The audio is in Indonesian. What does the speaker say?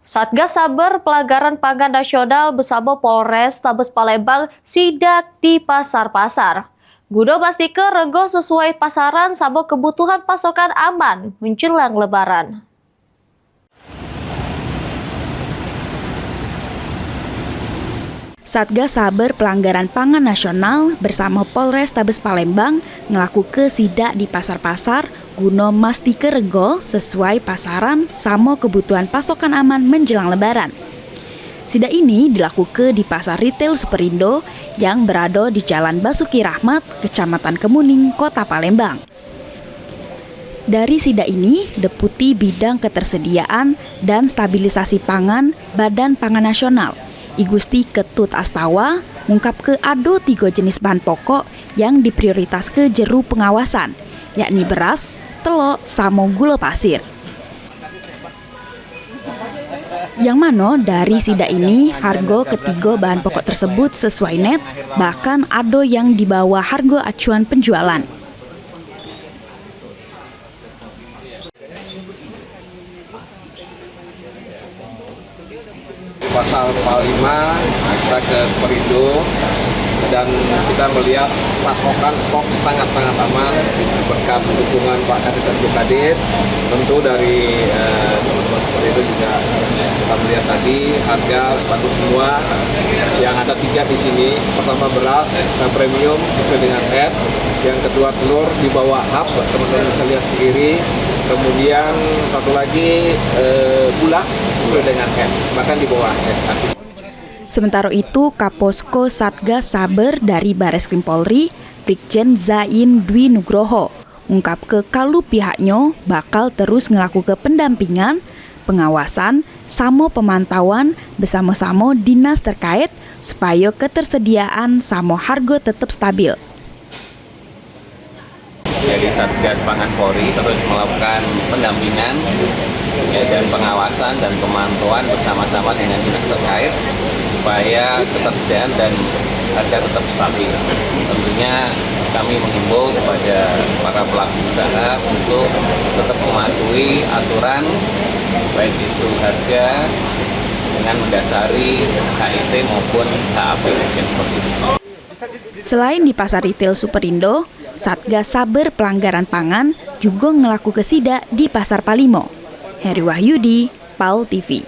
Satgas Saber Pelanggaran Pangan Nasional bersama Polres Tabes Palembang sidak di pasar-pasar. Guna pastikan rego sesuai pasaran sama kebutuhan pasokan aman menjelang Lebaran. Satgas Saber Pelanggaran Pangan Nasional bersama Polres Tabes Palembang ngelakukan sidak di pasar-pasar guna mastike rego sesuai pasaran sama kebutuhan pasokan aman menjelang Lebaran. Sidak ini dilakukan di Pasar Retail Superindo yang berada di Jalan Basuki Rahmat, Kecamatan Kemuning, Kota Palembang. Dari sidak ini, Deputi Bidang Ketersediaan dan Stabilisasi Pangan Badan Pangan Nasional, I Gusti Ketut Astawa, mengungkap ke ada 3 jenis bahan pokok yang diprioritas ke jeru pengawasan, yakni beras, telok, sama gula pasir. Yang mana dari sidak ini, harga ketiga bahan pokok tersebut sesuai net, bahkan ada yang di bawah harga acuan penjualan. Pasal 45 kita ke Superindo dan kita melihat pasokan stok sangat-sangat aman berkat dukungan Pak Kadis dan Bu Kadis. Tentu dari teman-teman Superindo juga kita melihat tadi harga bagus semua. Yang ada 3 di sini. Pertama beras premium sesuai dengan head. Yang kedua telur di bawah hub, teman-teman bisa lihat sendiri. Kemudian satu lagi gula sesuai dengan head, bahkan di bawah head. Sementara itu, Kaposko Satgas Saber dari Bareskrim Polri, Brigjen Zain Dwi Nugroho, ungkap ke kalau pihaknya bakal terus ngelakukan pendampingan, pengawasan, sama pemantauan bersama-sama dinas terkait supaya ketersediaan sama harga tetap stabil. Jadi Satgas Pangan Polri terus melakukan pendampingan dan pengawasan dan pemantauan bersama-sama dengan dinas terkait supaya ketersediaan dan harga tetap stabil. Tentunya kami menghimbau kepada para pelaku usaha untuk tetap mematuhi aturan baik itu harga dengan mendasari KIT maupun KAP seperti itu. Selain di Pasar Retail Superindo, Satgas Saber Pelanggaran Pangan juga ngelakukan sidak di Pasar Palimo. Heri Wahyudi, PAL TV.